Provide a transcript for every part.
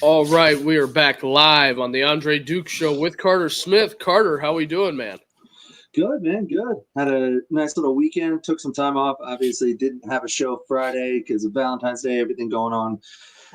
All right, we are back live on the Andre Duke Show with Carter Smith. Carter, how we doing, man? Good, man. Good. Had a nice little weekend. Took some time off. Obviously, didn't have a show Friday because of Valentine's Day, everything going on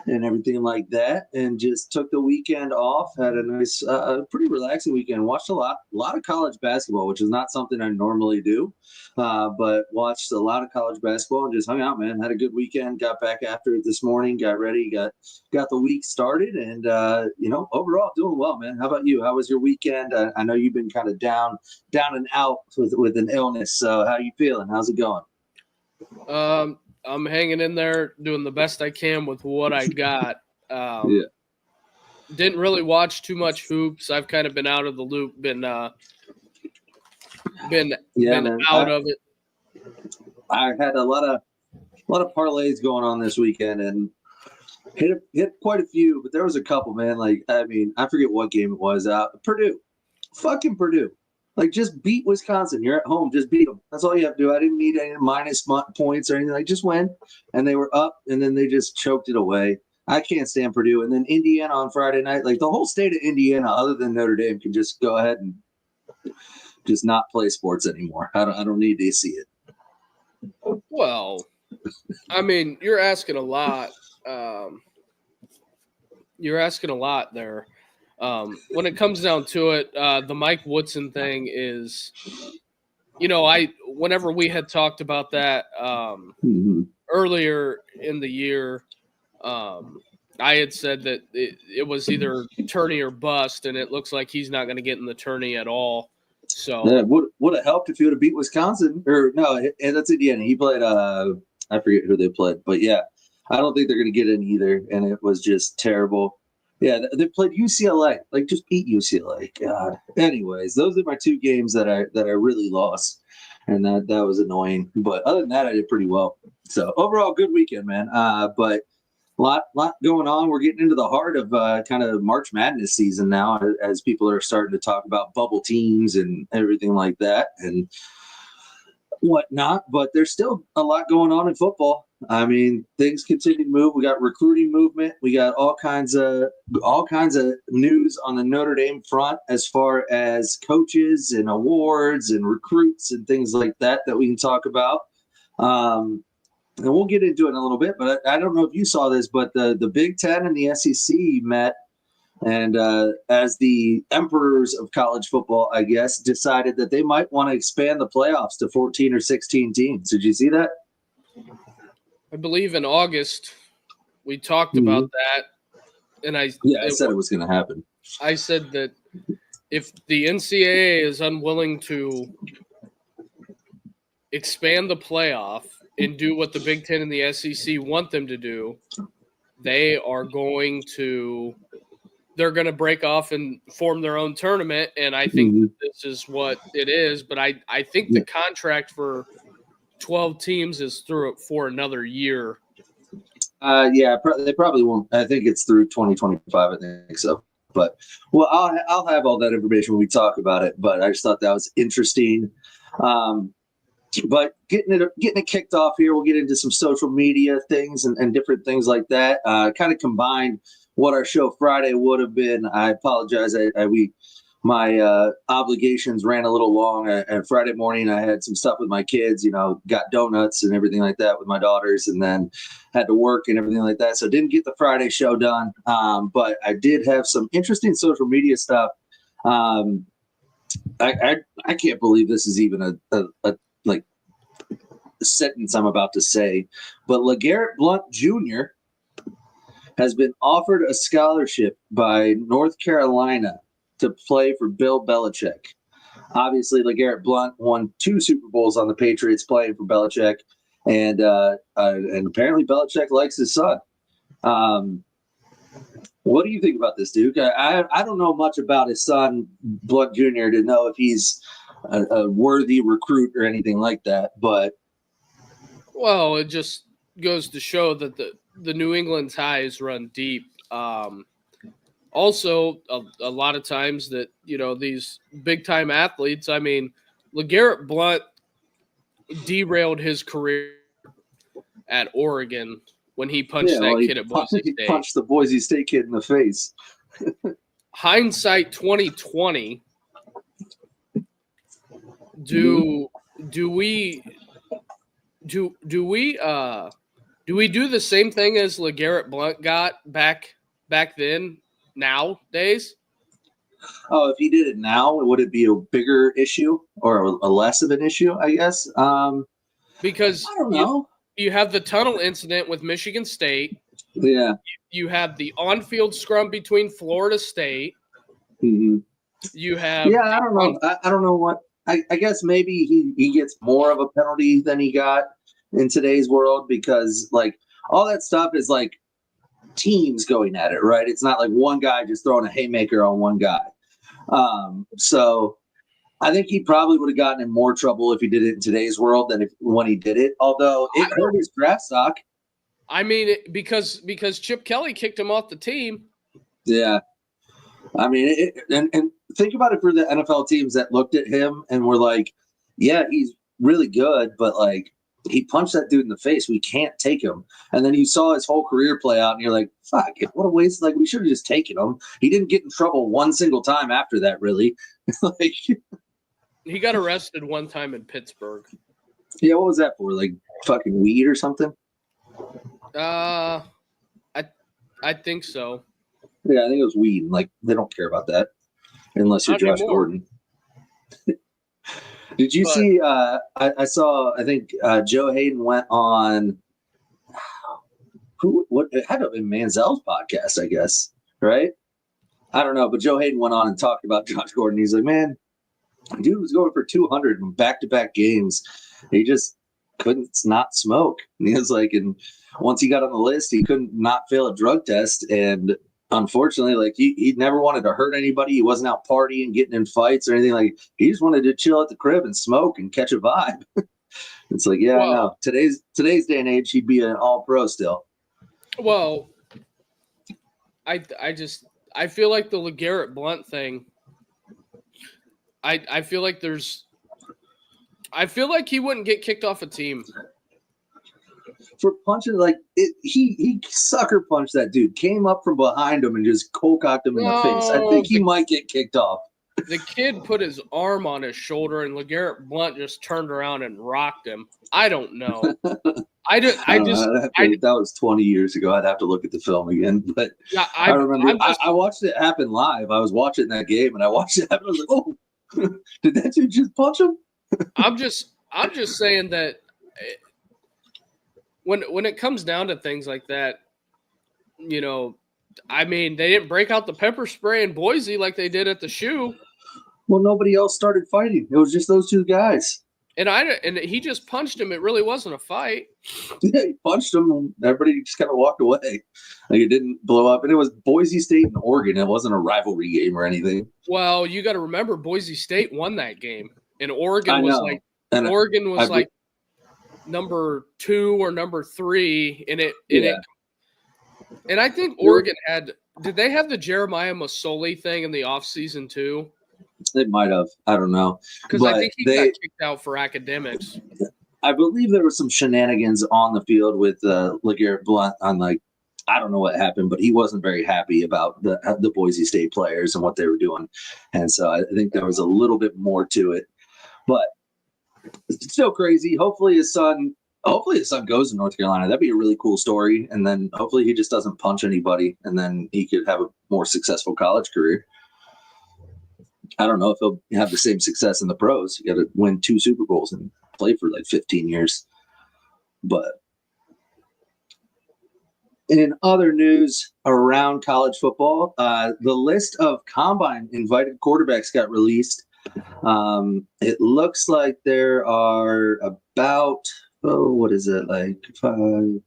and everything like that. And just took the weekend off. Had a nice, pretty relaxing weekend. Watched a lot of college basketball, which is not something I normally do. But watched a lot of college basketball and just hung out, man. Had a good weekend. Got back after it this morning. Got ready. Got the week started, and overall doing well, man. How about you? How was your weekend? I know you've been kind of down and out with an illness. So how you feeling? How's it going? I'm hanging in there, doing the best I can with what I got. Yeah. Didn't really watch too much hoops. I've kind of been out of the loop. Been out of it. I had a lot of parlays going on this weekend and hit quite a few, but there was a couple, man. Like, I mean, I forget what game it was. Fucking Purdue. Like, just beat Wisconsin. You're at home. Just beat them. That's all you have to do. I didn't need any minus points or anything. I just win, and they were up, and then they just choked it away. I can't stand Purdue. And then Indiana on Friday night. Like, the whole state of Indiana, other than Notre Dame, can just go ahead and just not play sports anymore. I don't need to see it. Well, I mean, you're asking a lot. You're asking a lot there. When it comes down to it, the Mike Woodson thing is, whenever we had talked about that earlier in the year, I had said that it was either tourney or bust, and it looks like he's not going to get in the tourney at all. So yeah, would have helped if he would have beat Wisconsin. Or no, that's Indiana. He played. I forget who they played, but yeah, I don't think they're going to get in either, and it was just terrible. Yeah, they played UCLA. Like, just beat UCLA. God. Anyways, those are my two games that I really lost, and that was annoying. But other than that, I did pretty well. So overall, good weekend, man. But lot going on. We're getting into the heart of kind of March Madness season now, as people are starting to talk about bubble teams and everything like that and whatnot. But there's still a lot going on in football. I mean, things continue to move. We got recruiting movement. We got all kinds of news on the Notre Dame front as far as coaches and awards and recruits and things like that we can talk about. And we'll get into it in a little bit. But I don't know if you saw this, but the Big Ten and the SEC met, and as the emperors of college football, I guess, decided that they might want to expand the playoffs to 14 or 16 teams. Did you see that? I believe in August we talked about that, and I said it was going to happen. I said that if the NCAA is unwilling to expand the playoff and do what the Big Ten and the SEC want them to do, they're going to break off and form their own tournament, and I think this is what it is. But I think the contract for 12 teams is through it for another year. They probably won't. I think it's through 2025. I think so. But well, I'll have all that information when we talk about it. But I just thought that was interesting. But getting it kicked off here, we'll get into some social media things and different things like that. Kind of combined what our show Friday would have been. I apologize. My obligations ran a little long. And Friday morning, I had some stuff with my kids, got donuts and everything like that with my daughters, and then had to work and everything like that. So didn't get the Friday show done. But I did have some interesting social media stuff. I can't believe this is even a sentence I'm about to say, but LeGarrette Blount Jr. has been offered a scholarship by North Carolina to play for Bill Belichick. Obviously, LeGarrette Blount won 2 Super Bowls on the Patriots playing for Belichick, and apparently Belichick likes his son. What do you think about this, Duke? I don't know much about his son, Blount Jr., to know if he's a worthy recruit or anything like that, but well, it just goes to show that the New England ties run deep. Also, a lot of times that, these big-time athletes, I mean, LeGarrette Blount derailed his career at Oregon when he punched that kid at Boise he State. punched the Boise State kid in the face. Hindsight 2020. Do we do the same thing as LeGarrette Blount got back then nowadays? Oh, if he did it now, would it be a bigger issue or a less of an issue, I guess? Because I don't know. You have the tunnel incident with Michigan State. Yeah. You have the on-field scrum between Florida State. Mm-hmm. You have I don't know. I don't know what. I guess maybe he gets more of a penalty than he got in today's world because like all that stuff is like teams going at it, right? It's not like one guy just throwing a haymaker on one guy. So I think he probably would have gotten in more trouble if he did it in today's world than when he did it. Although it hurt his draft stock. I mean, because Chip Kelly kicked him off the team. Yeah. I mean, and think about it for the NFL teams that looked at him and were like, yeah, he's really good, but like he punched that dude in the face. We can't take him. And then you saw his whole career play out and you're like, fuck, what a waste. Like we should have just taken him. He didn't get in trouble one single time after that, really. Like he got arrested one time in Pittsburgh. Yeah, what was that for? Like fucking weed or something? I think so. Yeah, I think it was weed. Like they don't care about that unless you're Josh Gordon. Did you see? I saw. I think Joe Hayden went on. What it had to have been Manziel's podcast, I guess. Right? I don't know, but Joe Hayden went on and talked about Josh Gordon. He's like, man, dude was going for 200 in back-to-back games. He just couldn't not smoke. And he was like, and once he got on the list, he couldn't not fail a drug test. And unfortunately, like he never wanted to hurt anybody. He wasn't out partying, getting in fights or anything. Like he just wanted to chill at the crib and smoke and catch a vibe. It's like, yeah, no. Today's day and age, he'd be an all-pro still. Well, I feel like the LeGarrette Blount thing. I feel like he wouldn't get kicked off a team for punching like it. He sucker punched that dude. Came up from behind him and just cold-cocked him in the face. I think he might get kicked off. The kid put his arm on his shoulder, and LeGarrette Blount just turned around and rocked him. I don't know. That was 20 years ago. I'd have to look at the film again, but yeah, I remember. I watched it happen live. I was watching that game, and I watched it happen. I was like, "Oh, did that dude just punch him?" I'm just saying that when it comes down to things like that, you know, I mean, they didn't break out the pepper spray in Boise like they did at the shoe. Well, nobody else started fighting. It was just those two guys. And he just punched him. It really wasn't a fight. Yeah, he punched him, and everybody just kind of walked away. Like it didn't blow up. And it was Boise State and Oregon. It wasn't a rivalry game or anything. Well, you got to remember, Boise State won that game, and Oregon was like number 2 or number 3, and I think Oregon did they have the Jeremiah Masoli thing in the offseason too? They might have. I don't know. Because I think he got kicked out for academics. I believe there was some shenanigans on the field with LeGarrette Blount on I don't know what happened, but he wasn't very happy about the Boise State players and what they were doing. And so I think there was a little bit more to it. But it's still crazy. Hopefully his son goes to North Carolina. That'd be a really cool story. And then hopefully he just doesn't punch anybody, and then he could have a more successful college career. I don't know if he'll have the same success in the pros. You got to win 2 Super Bowls and play for like 15 years. But in other news around college football, the list of combine invited quarterbacks got released. It looks like there are about, what is it, like probably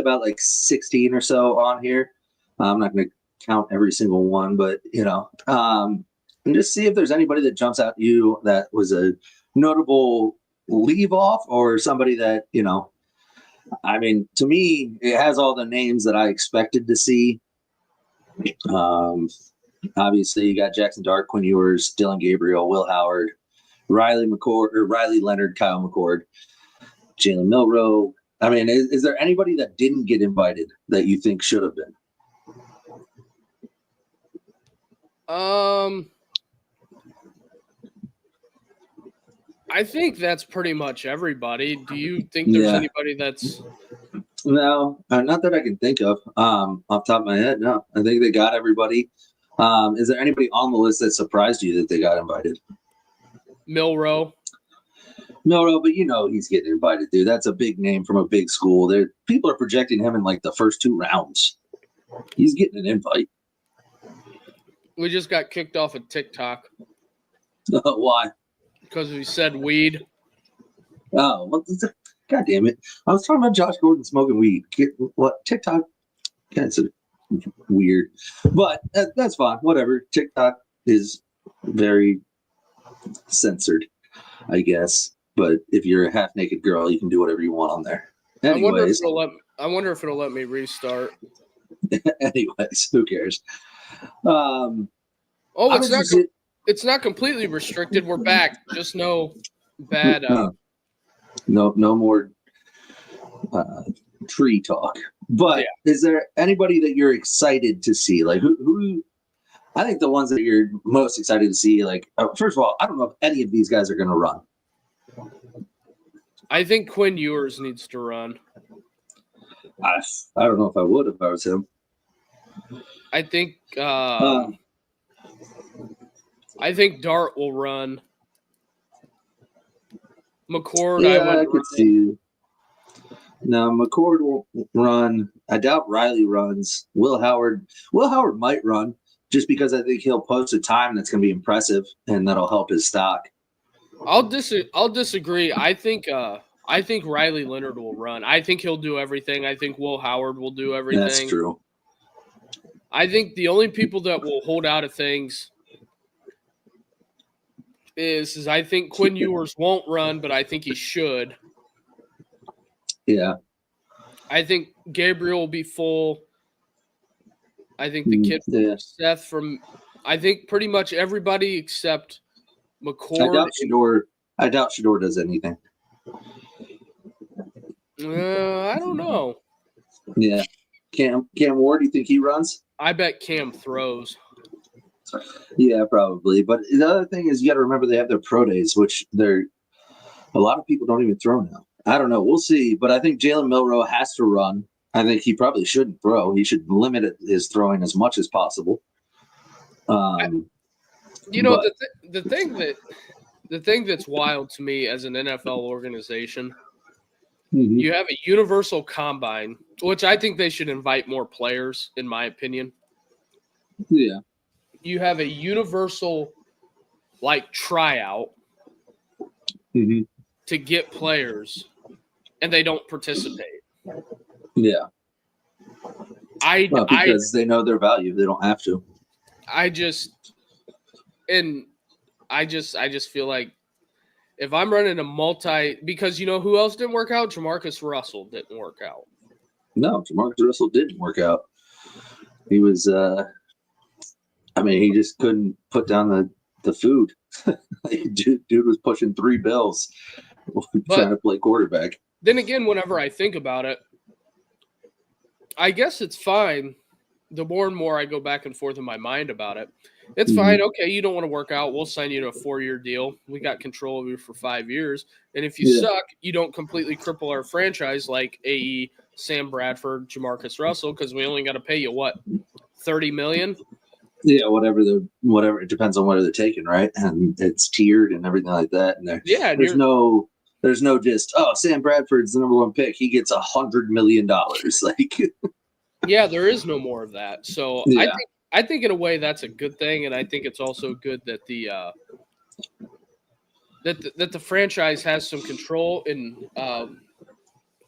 about like 16 or so on here. I'm not going to count every single one, but and just see if there's anybody that jumps out at you that was a notable leave off or somebody that, I mean, to me, it has all the names that I expected to see. Obviously, you got Jackson Dart, Quinn Ewers, Dylan Gabriel, Will Howard, Riley Leonard, Kyle McCord, Jalen Milroe, I mean, is there anybody that didn't get invited that you think should have been? I think that's pretty much everybody. Do you think there's anybody that's? No, not that I can think of. Off the top of my head, no. I think they got everybody. Is there anybody on the list that surprised you that they got invited? Milroe. No, but he's getting invited, dude. That's a big name from a big school. People are projecting him in like the first 2 rounds. He's getting an invite. We just got kicked off of TikTok. Why? Because we said weed. Oh, well, God damn it. I was talking about Josh Gordon smoking weed. What? TikTok? Yeah, it's weird. But that's fine. Whatever. TikTok is very censored, I guess. But if you're a half-naked girl, you can do whatever you want on there. Anyways. I wonder if it'll let me restart. Anyways, who cares? It's not completely restricted. We're back. Just no bad. No more tree talk. But Is there anybody that you're excited to see? Like who? I think the ones that you're most excited to see. Like first of all, I don't know if any of these guys are going to run. I think Quinn Ewers needs to run. I don't know if I would if I was him. I think Dart will run. McCord, I could see. No, McCord won't run. I doubt Riley runs. Will Howard might run just because I think he'll post a time that's going to be impressive and that'll help his stock. I'll disagree. I think Riley Leonard will run. I think he'll do everything. I think Will Howard will do everything. That's true. I think the only people that will hold out of things is I think Quinn Ewers won't run, but I think he should. Yeah. I think Gabriel will be full. I think the kid Seth I think pretty much everybody except McCord. I doubt Shador does anything. I don't know. Yeah. Cam Ward, do you think he runs? I bet Cam throws. Yeah, probably. But the other thing is you got to remember they have their pro days, which a lot of people don't even throw now. I don't know. We'll see. But I think Jalen Milroe has to run. I think he probably shouldn't throw. He should limit his throwing as much as possible. The thing that's wild to me as an NFL organization, you have a universal combine, which I think they should invite more players, in my opinion. Yeah. You have a universal tryout to get players, and they don't participate. Yeah. Because they know their value. They don't have to. I just feel like if I'm running because who else didn't work out? Jamarcus Russell didn't work out. No, Jamarcus Russell didn't work out. He was he just couldn't put down the food. Dude was pushing 3 bills trying to play quarterback. Then again, whenever I think about it, I guess it's fine. The more and more I go back and forth in my mind about it, it's fine. Okay, you don't want to work out. We'll sign you to a 4-year deal. We got control of you for 5 years. And if you suck, you don't completely cripple our franchise like AE, Sam Bradford, Jamarcus Russell, because we only got to pay you, $30 million? Yeah, whatever. It depends on what they're taking, right? And it's tiered and everything like that. And there's no just, Sam Bradford's the number 1 pick. He gets $100 million. Yeah, there is no more of that. So I think in a way that's a good thing, and I think it's also good that the franchise has some control. And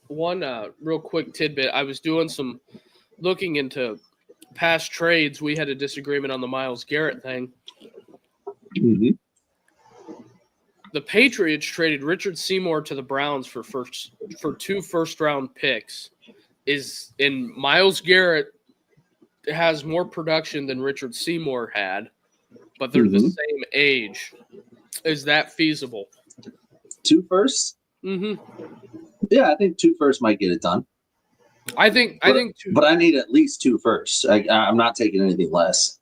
one real quick tidbit: I was doing some looking into past trades. We had a disagreement on the Myles Garrett thing. Mm-hmm. The Patriots traded Richard Seymour to the Browns for 2 first-round picks. And Myles Garrett has more production than Richard Seymour had, but they're the same age. Is that feasible? 2 firsts? Mm-hmm. Yeah, I think 2 firsts might get it done. I think but I need at least 2 firsts. I'm not taking anything less.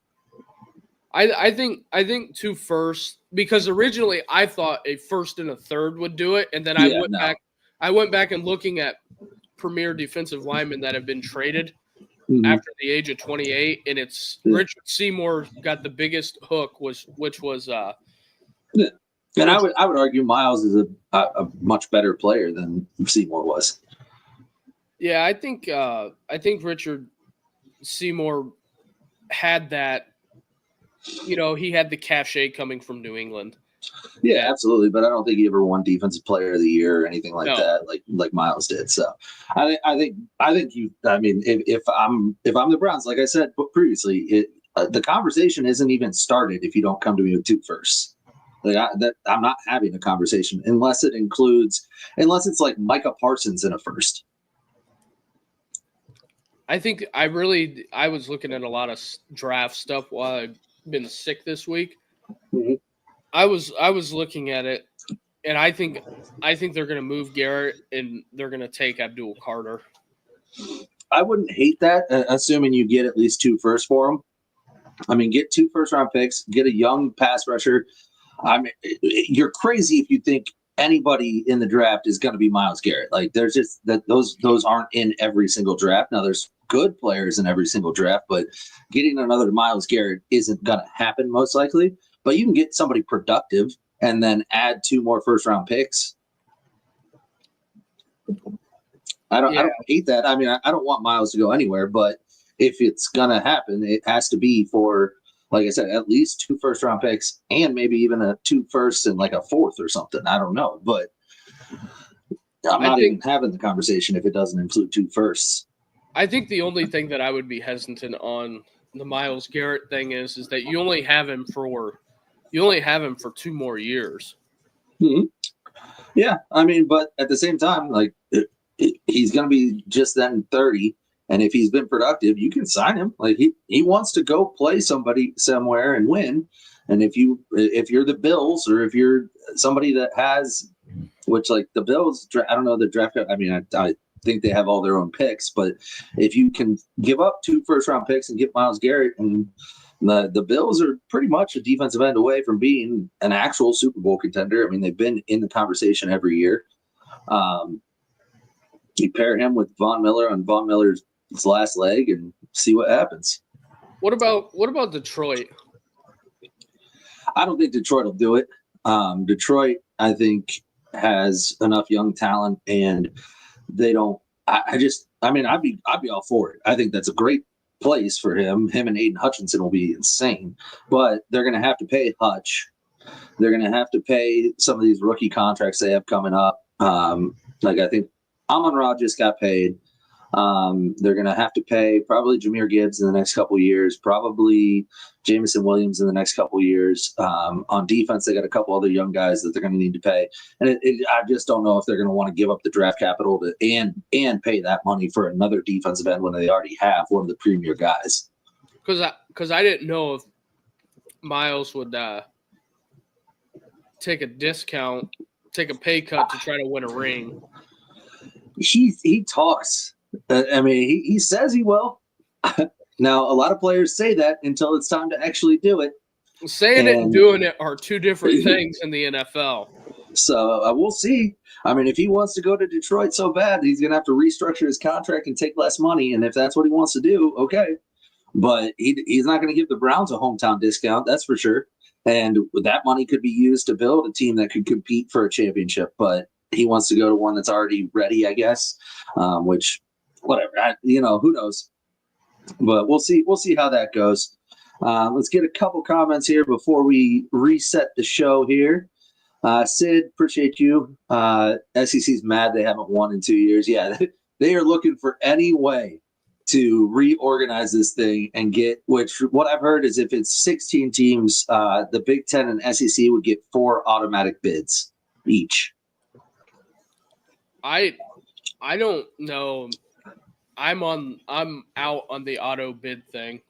I think 2 firsts, because originally I thought a first and a third would do it, and then I went back and looking at premier defensive linemen that have been traded after the age of 28, and it's Richard Seymour got the biggest hook, which was and I would argue Miles is a much better player than Seymour was. Yeah, I think Richard Seymour had that. He had the cachet coming from New England. Yeah, absolutely. But I don't think he ever won Defensive Player of the Year or anything like that, like Miles did. So I think you. I mean, if I'm the Browns, like I said previously, the conversation isn't even started if you don't come to me with 2 firsts. Like I'm not having a conversation unless it's like Micah Parsons in a first. I think I was looking at a lot of draft stuff while I've been sick this week. Mm-hmm. I was looking at it, and I think they're going to move Garrett and they're going to take Abdul Carter. I wouldn't hate that, assuming you get at least 2 firsts for him. I mean, get 2 first-round picks, get a young pass rusher. I mean, you're crazy if you think anybody in the draft is going to be Myles Garrett. Like, there's just those aren't in every single draft. Now, there's good players in every single draft, but getting another Myles Garrett isn't going to happen most likely. But you can get somebody productive and then add 2 more first-round picks. I don't hate that. I mean, I don't want Myles to go anywhere, but if it's going to happen, it has to be for, like I said, at least 2 first-round picks and maybe even a 2 firsts and like a 4th or something. I don't know, but I'm not even having the conversation if it doesn't include 2 firsts. I think the only thing that I would be hesitant on the Myles Garrett thing is that you only have him for 2 more years. Mm-hmm. Yeah, I mean, but at the same time, like he's going to be just then 30. And if he's been productive, you can sign him. Like he wants to go play somebody somewhere and win. And if you're the Bills or if you're somebody that has, which like the Bills, I don't know the draft. I mean, I think they have all their own picks, but if you can give up 2 first-round picks and get Myles Garrett, and the Bills are pretty much a defensive end away from being an actual Super Bowl contender. I mean, they've been in the conversation every year. You pair him with Von Miller on Von Miller's last leg and see what happens. What about Detroit? I don't think Detroit will do it. Detroit, I think, has enough young talent, and they don't. I'd be all for it. I think that's a great place for him. Him and Aiden Hutchinson will be insane, but they're going to have to pay Hutch. They're going to have to pay some of these rookie contracts they have coming up. Like I think Amon-Ra just got paid. They're going to have to pay probably Jahmyr Gibbs in the next couple of years, probably Jameson Williams in the next couple of years. On defense, they got a couple other young guys that they're going to need to pay. And I just don't know if they're going to want to give up the draft capital and pay that money for another defensive end when they already have one of the premier guys. Because I didn't know if Myles would take a discount, take a pay cut to try to win a ring. He talks. I mean, he says he will. Now, a lot of players say that until it's time to actually do it. Saying it and doing it are 2 different things in the NFL. So we'll see. I mean, if he wants to go to Detroit so bad, he's going to have to restructure his contract and take less money. And if that's what he wants to do, okay. But he's not going to give the Browns a hometown discount, that's for sure. And that money could be used to build a team that could compete for a championship. But he wants to go to one that's already ready, I guess, which – whatever, who knows? But we'll see. We'll see how that goes. Let's get a couple comments here before we reset the show here. Sid, appreciate you. SEC's mad they haven't won in 2 years. Yeah, they are looking for any way to reorganize this thing and get, which what I've heard is if it's 16 teams, the Big Ten and SEC would get 4 automatic bids each. I don't know. I'm out on the auto bid thing.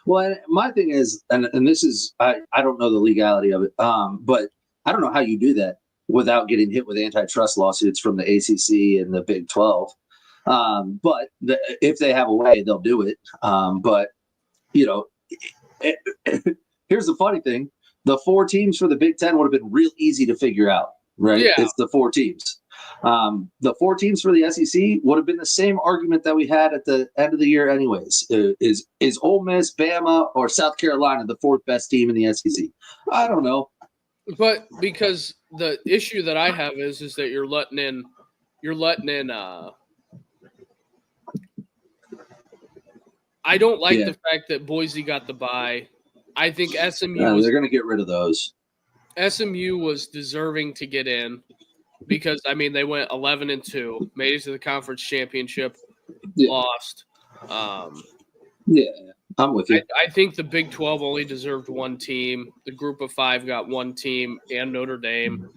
Well, my thing is, and this is, I don't know the legality of it, but I don't know how you do that. without getting hit with antitrust lawsuits from the ACC and the Big 12. But if they have a way, they'll do it. But, here's the funny thing. The 4 teams for the Big 10 would have been real easy to figure out, right? Yeah. It's the 4 teams. The 4 teams for the SEC would have been the same argument that we had at the end of the year anyways. Is Ole Miss, Bama, or South Carolina the 4th best team in the SEC? I don't know. But because the issue that I have is that you're letting in I don't like the fact that Boise got the bye. I think SMU they're going to get rid of those. SMU was deserving to get in because they went 11-2, made it to the conference championship, lost. I'm with you. I think the Big 12 only deserved 1 team. The Group of 5 got 1 team and Notre Dame.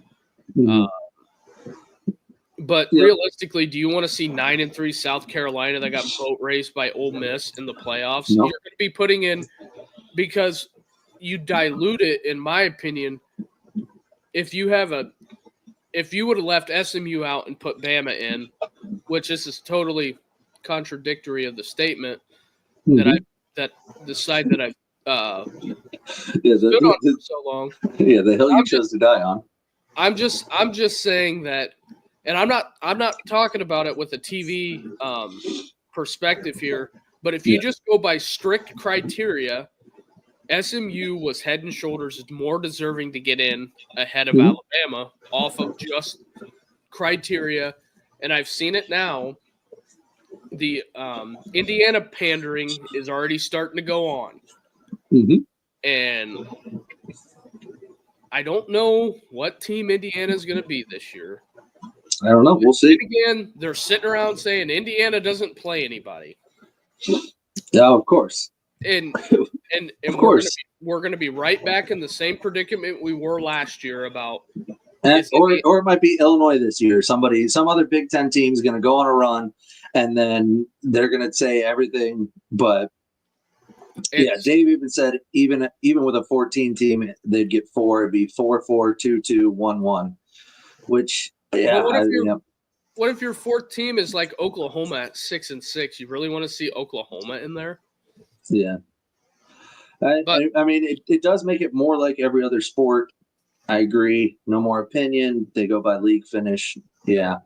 But realistically, do you want to see 9-3 South Carolina that got boat raced by Ole Miss in the playoffs? Nope. You're going to be putting in because you dilute it, in my opinion. If you would have left SMU out and put Bama in, which this is totally contradictory of the statement that the side that I've stood on for so long. Yeah, the hill you chose to die on. I'm just saying that, and I'm not talking about it with a TV perspective here, but if you just go by strict criteria, SMU was head and shoulders more deserving to get in ahead of Alabama off of just criteria, and I've seen it now. The Indiana pandering is already starting to go on. And I don't know what team Indiana is going to be this year. I don't know. We'll see. Again, they're sitting around saying Indiana doesn't play anybody. Yeah, of course. And of course. We're going to be right back in the same predicament we were last year about. Or it might be Illinois this year. Some other Big Ten team is going to go on a run, and then they're going to say everything. But Dave even said even with a 14 team, they'd get 4. It'd be 4-4, 2-2, 1-1. Which what if your 4th team is like Oklahoma at 6-6? You really want to see Oklahoma in there? Yeah. It does make it more like every other sport. I agree. No more opinion. They go by league finish. Yeah.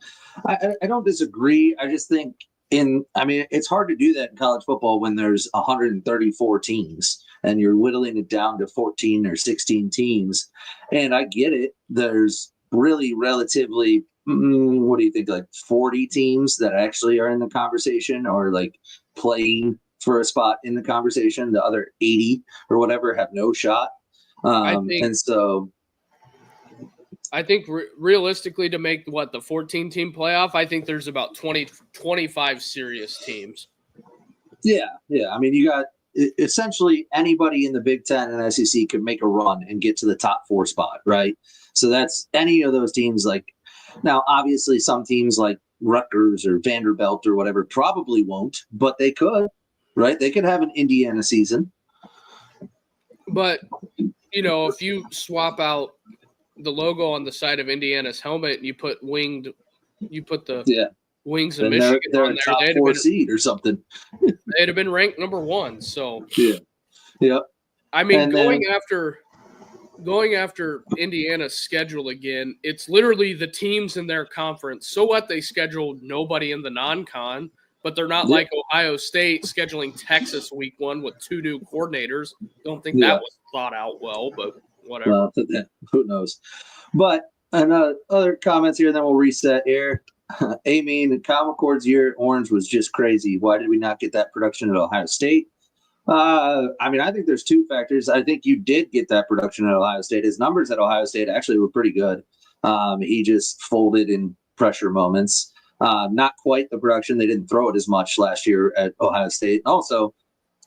I don't disagree. I just think it's hard to do that in college football when there's 134 teams and you're whittling it down to 14 or 16 teams. And I get it. There's really relatively, what do you think, like 40 teams that actually are in the conversation or like playing for a spot in the conversation. The other 80 or whatever have no shot. I think realistically to make the 14-team playoff, I think there's about 25 serious teams. Yeah. You got essentially anybody in the Big Ten and SEC could make a run and get to the top 4 spot, right? So that's any of those teams. Like now, obviously, some teams like Rutgers or Vanderbilt or whatever probably won't, but they could, right? They could have an Indiana season. But if you swap out the logo on the side of Indiana's helmet and you put the wings of Michigan they're on a top there, 4 seed or something. They'd have been ranked number 1. So going after Indiana's schedule again, it's literally the teams in their conference. So what? They scheduled nobody in the non-con, but they're not like Ohio State scheduling Texas week 1 with 2 new coordinators. Don't think that was thought out well, but whatever. Well, who knows? But other comments here, and then we'll reset here. Amy, the Common Core's year at Orange was just crazy. Why did we not get that production at Ohio State? I think there's 2 factors. I think you did get that production at Ohio State. His numbers at Ohio State actually were pretty good. He just folded in pressure moments. Not quite the production. They didn't throw it as much last year at Ohio State. Also,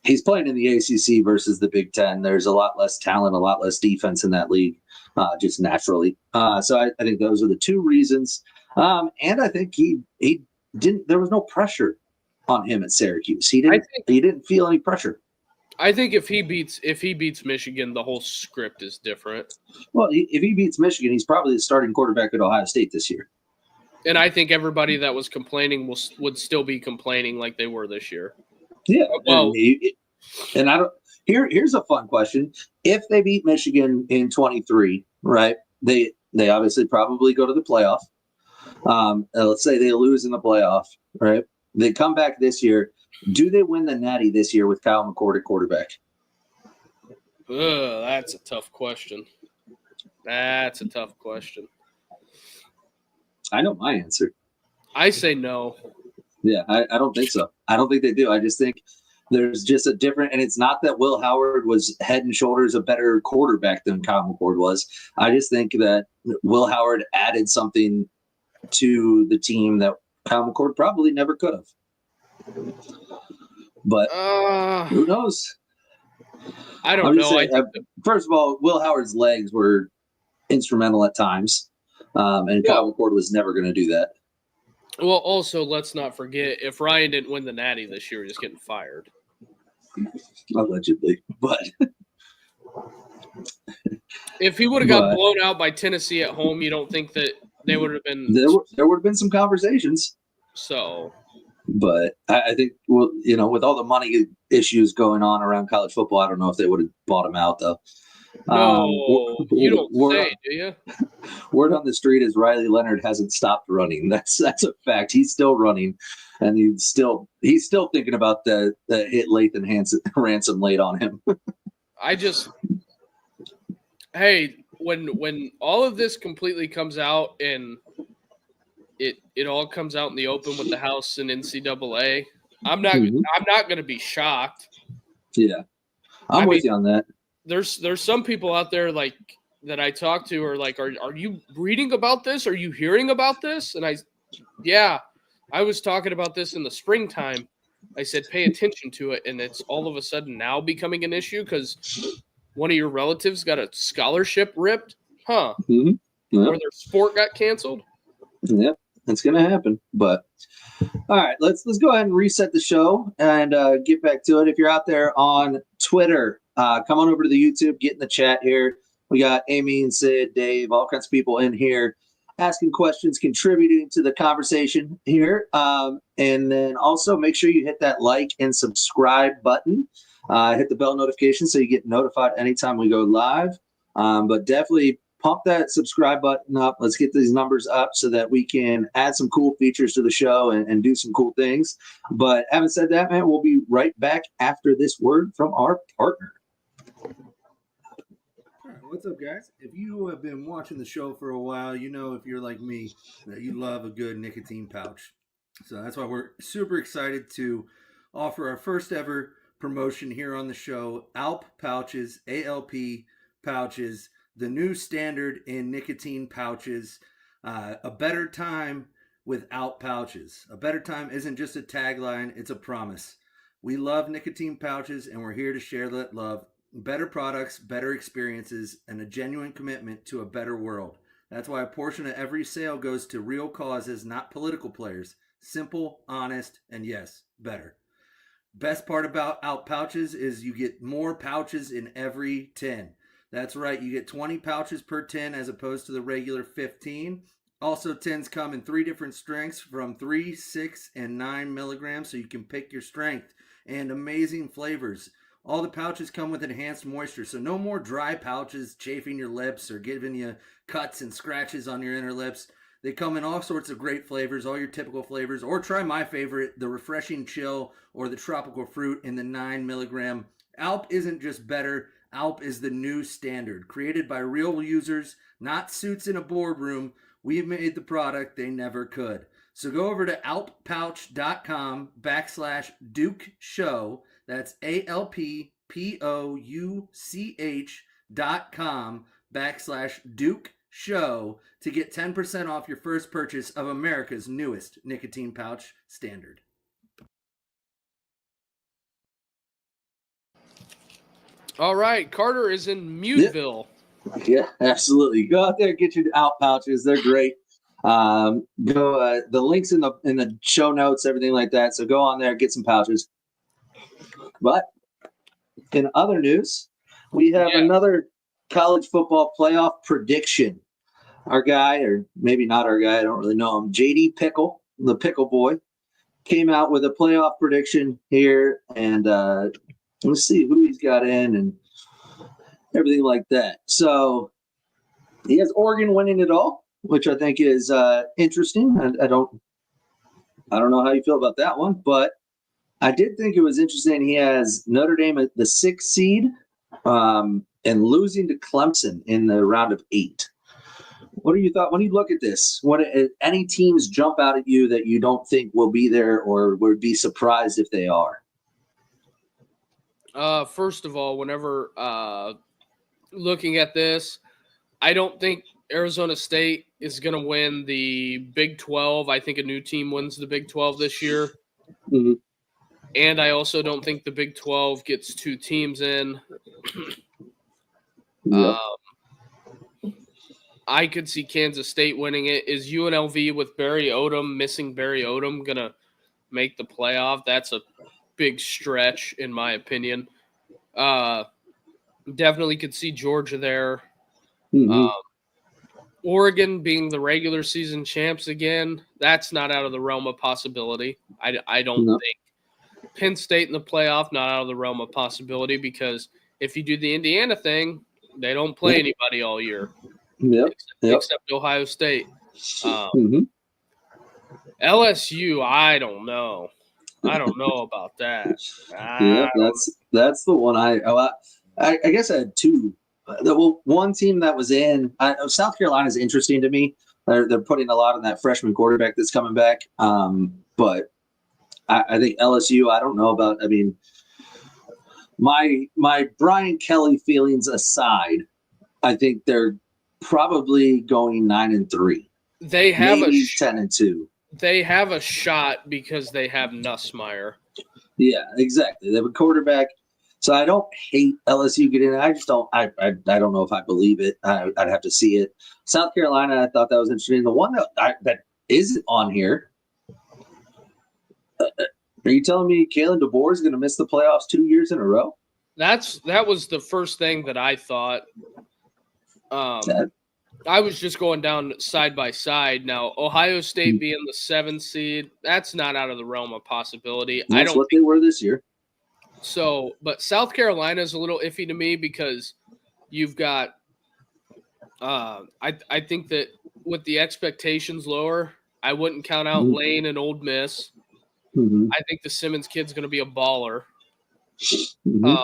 he's playing in the ACC versus the Big Ten. There's a lot less talent, a lot less defense in that league, just naturally. So I think those are the 2 reasons. And I think he didn't. There was no pressure on him at Syracuse. He didn't feel any pressure. I think if he beats Michigan, the whole script is different. Well, if he beats Michigan, he's probably the starting quarterback at Ohio State this year. And I think everybody that was complaining would still be complaining like they were this year. Yeah. Well, and I don't. Here's a fun question: if they beat Michigan in 23, right? They obviously probably go to the playoff. Let's say they lose in the playoff, right? They come back this year. Do they win the Natty this year with Kyle McCord at quarterback? That's a tough question. I know my answer. I say no. Yeah, I don't think so. I don't think they do. I just think there's just a different, and it's not that Will Howard was head and shoulders a better quarterback than Kyle McCord was. I just think that Will Howard added something to the team that Kyle McCord probably never could have. But who knows? I don't know. Saying, first of all, Will Howard's legs were instrumental at times, and Kyle McCord was never going to do that. Well, also, let's not forget, if Ryan didn't win the Natty this year, he's getting fired. Allegedly. But if he would have got blown out by Tennessee at home, you don't think that they would have been – There would have been some conversations. So – but I think, well, with all the money issues going on around college football, I don't know if they would have bought him out, though. No, you don't say, do you? Word on the street is Riley Leonard hasn't stopped running. That's a fact. He's still running, and he's still thinking about the hit Lathan ransom laid on him. Hey, when all of this completely comes out and it all comes out in the open with the House and NCAA, I'm not going to be shocked. Yeah, I'm with you on that. There's some people out there like that I talk to are like, are you reading about this? Are you hearing about this? And I was talking about this in the springtime. I said, pay attention to it. And it's all of a sudden now becoming an issue because one of your relatives got a scholarship ripped. Huh. Mm-hmm. Yep. Or their sport got canceled. Yep. That's going to happen. But all right, let's go ahead and reset the show and get back to it. If you're out there on Twitter, come on over to the YouTube, get in the chat here. We got Amy and Sid, Dave, all kinds of people in here asking questions, contributing to the conversation here. And then also make sure you hit that like and subscribe button. Hit the bell notification so you get notified anytime we go live. But definitely pump that subscribe button up. Let's get these numbers up so that we can add some cool features to the show and do some cool things. But having said that, man, we'll be right back after this word from our partner. What's up, guys? If you have been watching the show for a while, you know, if you're like me, that you love a good nicotine pouch. So that's why we're super excited to offer our first ever promotion here on the show. ALP pouches, ALP pouches, the new standard in nicotine pouches. A better time with ALP pouches. A better time isn't just a tagline, it's a promise. We love nicotine pouches, and we're here to share that love. Better products, better experiences, and a genuine commitment to a better world. That's why a portion of every sale goes to real causes, not political players. Simple, honest, and yes, better. Best part about ALP pouches is you get more pouches in every tin. That's right, you get 20 pouches per tin as opposed to the regular 15. Also, tins come in 3 different strengths from 3, 6, and 9 milligrams, so you can pick your strength. And amazing flavors. All the pouches come with enhanced moisture, so no more dry pouches chafing your lips or giving you cuts and scratches on your inner lips. They come in all sorts of great flavors, all your typical flavors, or try my favorite, the refreshing chill or the tropical fruit in the 9 milligram. ALP isn't just better, ALP is the new standard. Created by real users, not suits in a boardroom, we've made the product they never could. So go over to alppouch.com/Duke Show. That's ALPPOUCH.com/Duke Show to get 10% off your first purchase of America's newest nicotine pouch standard. All right, Carter is in Muteville. Yeah, absolutely. Go out there, get your ALP pouches. They're great. The links in the show notes, everything like that. So go on there, get some pouches. But in other news, we have another college football playoff prediction. Our guy, or maybe not our guy, I don't really know him, JD Pickle, the Pickle Boy, came out with a playoff prediction here, and let's see who he's got in and everything like that. So he has Oregon winning it all, which I think is interesting. I don't know how you feel about that one, but I did think it was interesting. He has Notre Dame at the 6th seed and losing to Clemson in the round of 8. What are you thought when you look at this? What any teams jump out at you that you don't think will be there or would be surprised if they are? First of all, whenever looking at this, I don't think Arizona State is going to win the Big 12. I think a new team wins the Big 12 this year. Mm-hmm. And I also don't think the Big 12 gets 2 teams in. Yep. I could see Kansas State winning it. Is UNLV with Barry Odom, missing Barry Odom, going to make the playoff? That's a big stretch, in my opinion. Definitely could see Georgia there. Mm-hmm. Oregon being the regular season champs again, that's not out of the realm of possibility. I don't think. Penn State in the playoff, not out of the realm of possibility, because if you do the Indiana thing, they don't play anybody all year. Except Ohio State. LSU, I don't know. I don't know about that. That's the one I guess I had 2. One team that was in South Carolina is interesting to me. They're putting a lot on that freshman quarterback that's coming back. But I think LSU, I don't know about. I mean, my Brian Kelly feelings aside, I think they're probably going 9-3. They have maybe 10-2. They have a shot because they have Nussmeier. Yeah, exactly. They have a quarterback. So I don't hate LSU getting in. I just don't. I don't know if I believe it. I'd have to see it. South Carolina, I thought that was interesting. The one that isn't on here. Are you telling me Kalen DeBoer is going to miss the playoffs 2 years in a row? That was the first thing that I thought. I was just going down side by side. Now, Ohio State being the 7th seed, that's not out of the realm of possibility. That's what they were this year. So, but South Carolina is a little iffy to me because you've got I think that with the expectations lower, I wouldn't count out Lane and Ole Miss. Mm-hmm. I think the Simmons kid's going to be a baller. Mm-hmm.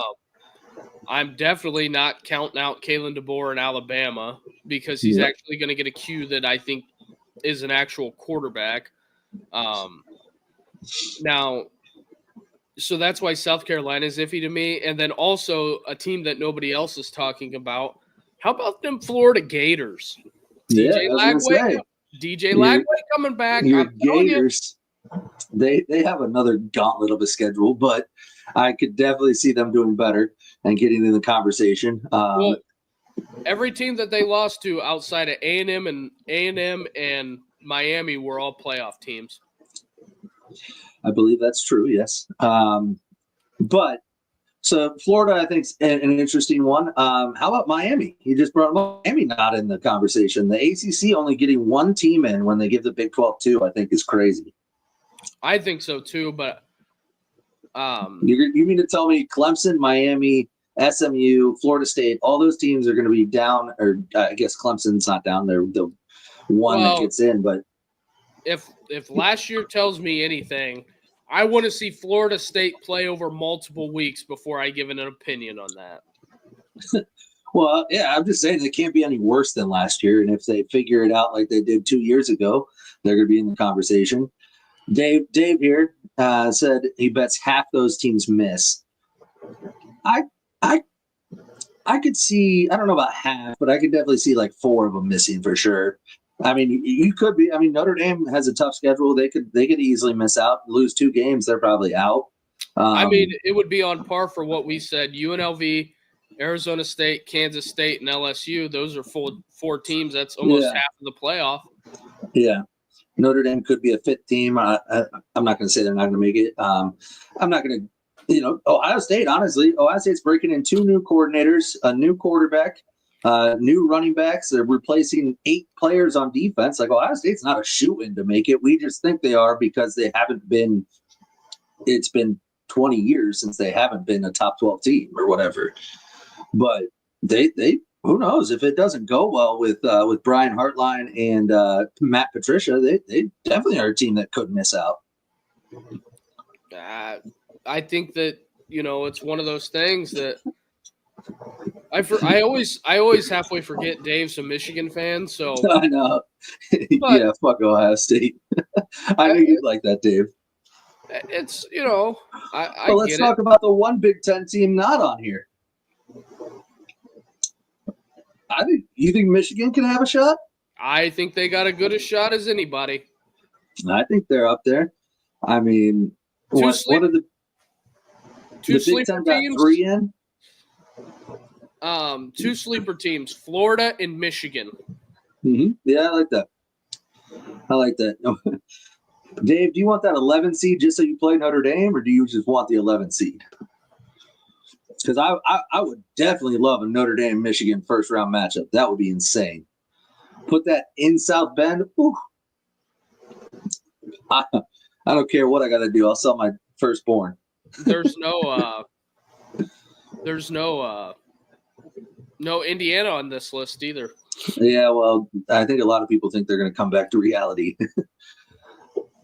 I'm definitely not counting out Kalen DeBoer in Alabama because he's actually going to get a cue that I think is an actual quarterback. Now, so that's why South Carolina is iffy to me. And then also a team that nobody else is talking about. How about them Florida Gators? DJ Lagway coming back. Your Gators, they have another gauntlet of a schedule, but I could definitely see them doing better and getting in the conversation. Well, every team that they lost to outside of A&M and Miami were all playoff teams. I believe that's true, yes. But so Florida, I think, is an interesting one. How about Miami? You just brought Miami not in the conversation. The ACC only getting one team in when they give the Big 12 2, I think is crazy. I think so too, but you mean to tell me Clemson, Miami, SMU, Florida State, all those teams are going to be down, or I guess Clemson's not down. They're the one that gets in, but if last year tells me anything, I want to see Florida State play over multiple weeks before I give an opinion on that. Well, yeah, I'm just saying they can't be any worse than last year. And if they figure it out like they did 2 years ago, they're going to be in the conversation. Dave here said he bets half those teams miss. I could see, I don't know about half, but I could definitely see like 4 of them missing for sure. I mean, you could be. I mean, Notre Dame has a tough schedule. They could easily miss out, lose 2 games. They're probably out. I mean, it would be on par for what we said. UNLV, Arizona State, Kansas State, and LSU. Those are 4 teams. That's almost half of the playoff. Yeah. Notre Dame could be a 5th team. I'm not going to say they're not going to make it. I'm not going to Ohio State's breaking in 2 new coordinators, a new quarterback, new running backs. They're replacing 8 players on defense. Like, Ohio State's not a shoe-in to make it. We just think they are because they haven't been – it's been 20 years since they haven't been a top 12 team or whatever. But they who knows? If it doesn't go well with Brian Hartline and Matt Patricia, they definitely are a team that could miss out. I think that, it's one of those things that I always halfway forget Dave's a Michigan fan. So I know. Yeah, fuck Ohio State. I knew you'd like that, Dave. It's, But let's talk about the one Big Ten team not on here. You think Michigan can have a shot? I think they got as good a shot as anybody. I think they're up there. I mean, what are the Big Ten got teams? 3 in? 2 sleeper teams, Florida and Michigan. Mm-hmm. Yeah, I like that. Dave, do you want that 11 seed just so you play Notre Dame, or do you just want the 11 seed? Because I would definitely love a Notre Dame Michigan first round matchup. That would be insane. Put that in South Bend. Ooh. I don't care what I got to do. I'll sell my firstborn. There's no Indiana on this list either. Yeah, well, I think a lot of people think they're going to come back to reality,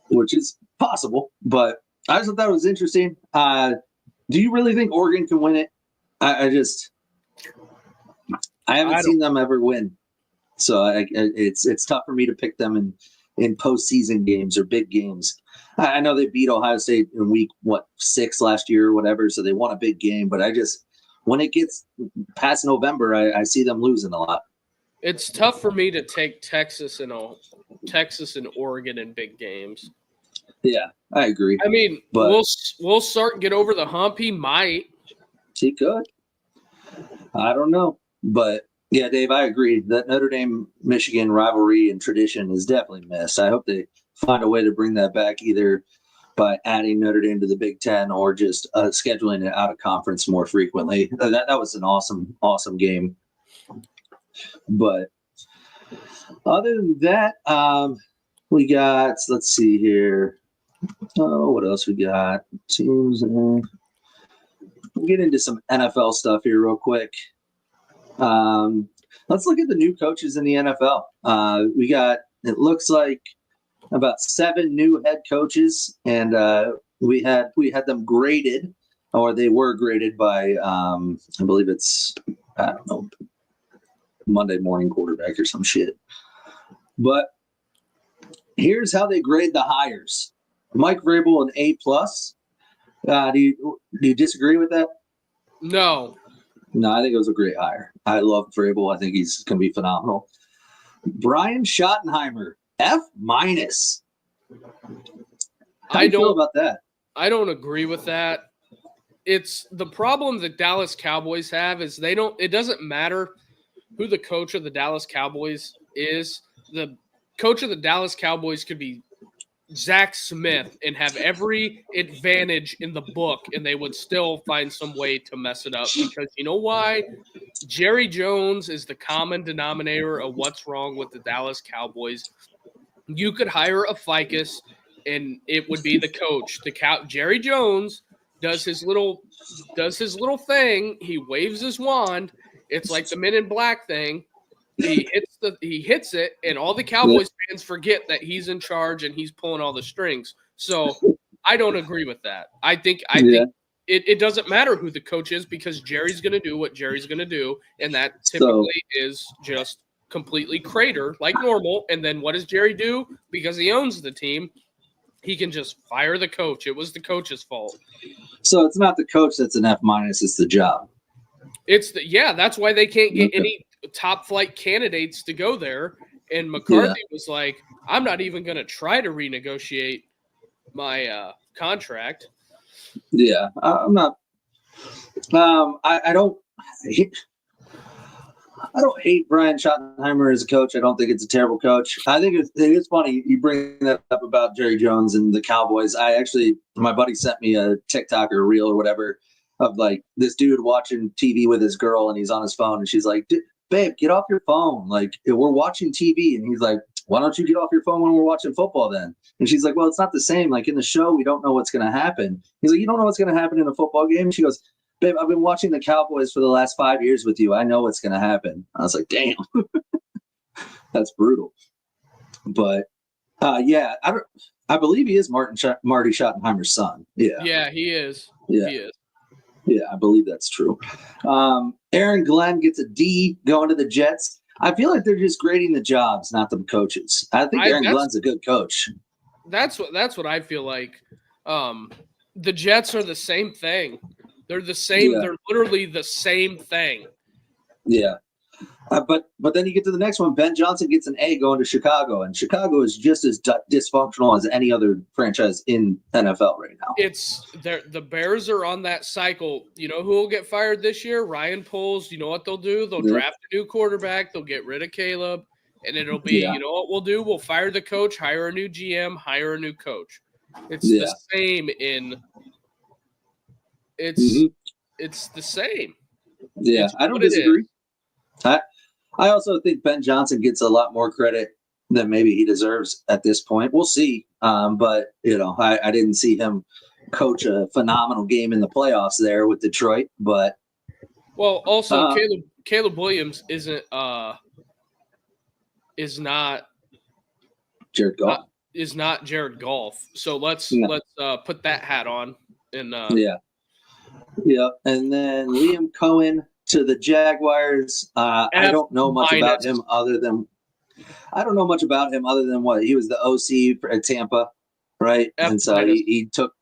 which is possible. But I just thought it was interesting. Do you really think Oregon can win it? I haven't seen them ever win, so it's tough for me to pick them in postseason games or big games. I know they beat Ohio State in week 6 last year or whatever, so they won a big game. But when it gets past November, I see them losing a lot. It's tough for me to take Texas and Oregon in big games. Yeah, I agree. I mean, we'll start and get over the hump. He might. He could. I don't know. But, yeah, Dave, I agree. That Notre Dame-Michigan rivalry and tradition is definitely missed. I hope they find a way to bring that back either by adding Notre Dame to the Big Ten or just scheduling it out of conference more frequently. That was an awesome, awesome game. But other than that, we got, let's see here. Oh, what else we got? Teams. We'll get into some NFL stuff here real quick. Let's look at the new coaches in the NFL. We got, it looks like, about 7 new head coaches, and we had them graded, or they were graded by, I believe it's, I don't know, Monday Morning Quarterback or some shit. But here's how they grade the hires. Mike Vrabel, an A+. Do you disagree with that? No, I think it was a great hire. I love Vrabel. I think he's going to be phenomenal. Brian Schottenheimer, F-. How do you feel about that? I don't agree with that. It's the problem the Dallas Cowboys have is it doesn't matter who the coach of the Dallas Cowboys is. The coach of the Dallas Cowboys could be Zach Smith and have every advantage in the book, and they would still find some way to mess it up. Because you know why? Jerry Jones is the common denominator of what's wrong with the Dallas Cowboys. You could hire a ficus, and it would be the coach. Jerry Jones does his little thing. He waves his wand. It's like the Men in Black thing. He hits it, and all the Cowboys fans forget that he's in charge and he's pulling all the strings. So I don't agree with that. I think it doesn't matter who the coach is because Jerry's going to do what Jerry's going to do, and that typically is just completely crater like normal. And then what does Jerry do? Because he owns the team, he can just fire the coach. It was the coach's fault. So it's not the coach that's an F-, it's the job. That's why they can't get any top flight candidates to go there. And McCarthy was like, I'm not even going to try to renegotiate my contract. Yeah, I'm not. I don't. I don't hate Brian Schottenheimer as a coach. I don't think it's a terrible coach. I think it is funny you bring that up about Jerry Jones and the Cowboys. My buddy sent me a TikTok or a reel or whatever of like this dude watching TV with his girl, and he's on his phone, and she's like, "Babe, get off your phone. Like, we're watching TV." And he's like, "Why don't you get off your phone when we're watching football then?" And she's like, "Well, it's not the same. Like in the show, we don't know what's going to happen." He's like, "You don't know what's going to happen in a football game?" She goes, "Babe, I've been watching the Cowboys for the last 5 years with you. I know what's going to happen." I was like, damn, that's brutal. But yeah, I believe he is Marty Schottenheimer's son. Yeah. Yeah, he is. Yeah. He is. Yeah, I believe that's true. Aaron Glenn gets a D going to the Jets. I feel like they're just grading the jobs, not the coaches. I think Aaron Glenn's a good coach. That's what I feel like. The Jets are the same thing. They're the same. Yeah. They're literally the same thing. Yeah. But then you get to the next one. Ben Johnson gets an A going to Chicago, and Chicago is just as dysfunctional as any other franchise in NFL right now. The Bears are on that cycle. You know who will get fired this year? Ryan Poles. You know what they'll do? They'll draft a new quarterback. They'll get rid of Caleb, and it'll be, you know what we'll do? We'll fire the coach, hire a new GM, hire a new coach. It's the same in – it's the same. Yeah, I don't disagree. I also think Ben Johnson gets a lot more credit than maybe he deserves at this point. We'll see. But, you know, I didn't see him coach a phenomenal game in the playoffs there with Detroit. But also Caleb Williams is not Jared Goff. Is not Jared Goff. So let's put that hat on. And yeah. And then Liam Cohen to the Jaguars. I don't know much about him other than what he was the OC at Tampa, right? And so he took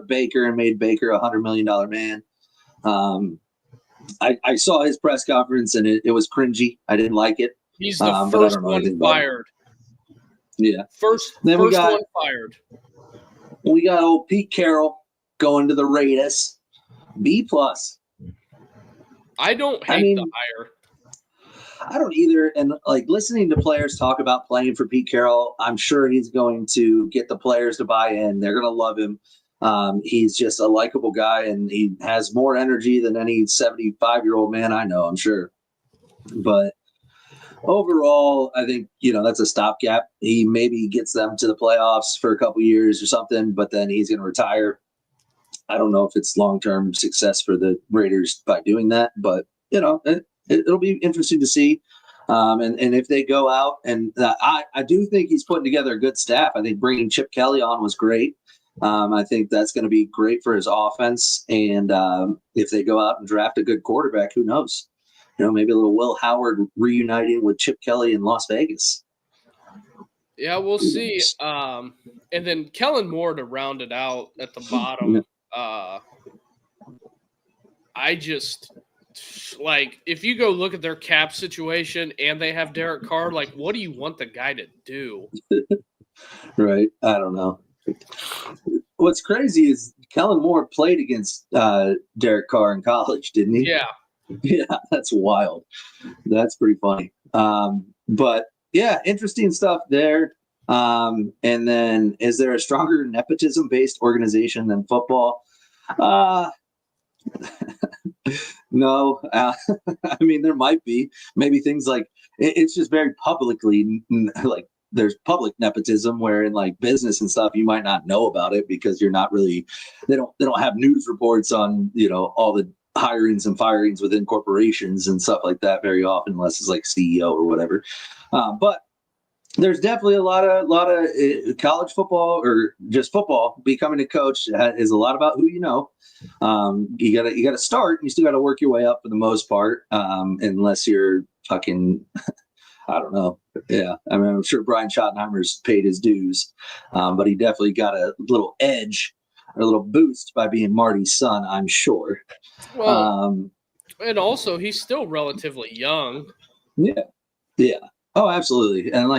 Baker and made Baker $100 million man. I saw his press conference and it was cringy. I didn't like it. He's the first one fired. Yeah, first one fired. We got old Pete Carroll going to the Raiders. B+. I don't hate the hire. I don't either. And like listening to players talk about playing for Pete Carroll, I'm sure he's going to get the players to buy in. They're going to love him. He's just a likable guy, and he has more energy than any 75-year-old man I know, I'm sure. But overall, I think, that's a stopgap. He maybe gets them to the playoffs for a couple years or something, but then he's going to retire. I don't know if it's long-term success for the Raiders by doing that, but it'll be interesting to see. And if they go out, and I do think he's putting together a good staff. I think bringing Chip Kelly on was great. I think that's going to be great for his offense. And if they go out and draft a good quarterback, who knows? Maybe a little Will Howard reuniting with Chip Kelly in Las Vegas. Yeah, we'll see. And then Kellen Moore to round it out at the bottom. I just if you go look at their cap situation and they have Derek Carr, what do you want the guy to do? Right. I don't know. What's crazy is Kellen Moore played against Derek Carr in college, didn't he? Yeah. Yeah, that's wild. That's pretty funny. But yeah, interesting stuff there. And then is there a stronger nepotism-based organization than football? No. I mean, there might be. Maybe things like it's just very publicly there's public nepotism where in business and stuff you might not know about it because you're not really they don't have news reports on all the hirings and firings within corporations and stuff like that very often unless it's CEO or whatever. But there's definitely a lot of college football or just football. Becoming a coach is a lot about who you know. You gotta start. You still gotta work your way up for the most part, unless you're fucking. I don't know. Yeah, I mean, I'm sure Brian Schottenheimer's paid his dues, but he definitely got a little edge, or a little boost by being Marty's son. I'm sure. Well, and also he's still relatively young. Yeah. Oh, absolutely. And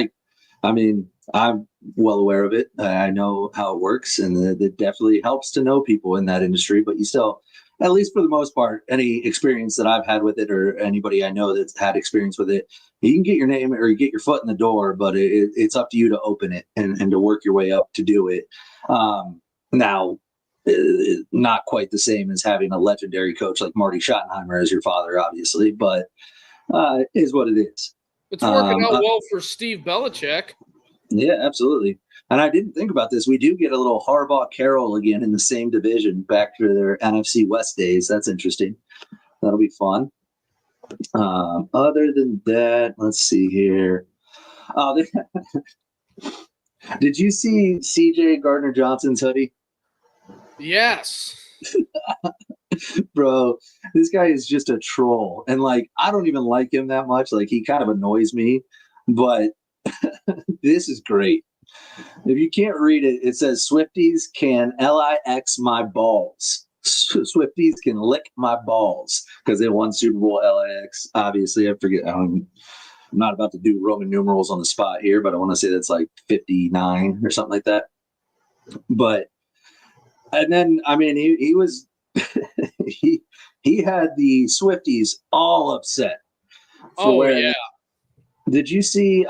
I mean, I'm well aware of it. I know how it works, and it definitely helps to know people in that industry. But you still at least for the most part, any experience that I've had with it or anybody I know that's had experience with it, you can get your name or you get your foot in the door, but it's up to you to open it and to work your way up to do it. Now, not quite the same as having a legendary coach like Marty Schottenheimer as your father, obviously, but is what it is. It's working out well for Steve Belichick. Yeah, absolutely. And I didn't think about this. We do get a little Harbaugh Carroll again in the same division back to their NFC West days. That's interesting. That'll be fun. Other than that, let's see here. Did you see CJ Gardner-Johnson's hoodie? Yes. Bro, this guy is just a troll. And, like, I don't even like him that much. Like, he kind of annoys me. But this is great. If you can't read it, it says Swifties can LIX my balls. Swifties can lick my balls because they won Super Bowl LIX. Obviously, I forget. I'm not about to do Roman numerals on the spot here, but I want to say that's like 59 or something like that. But and then I mean he was he had the Swifties all upset. Yeah. Did you see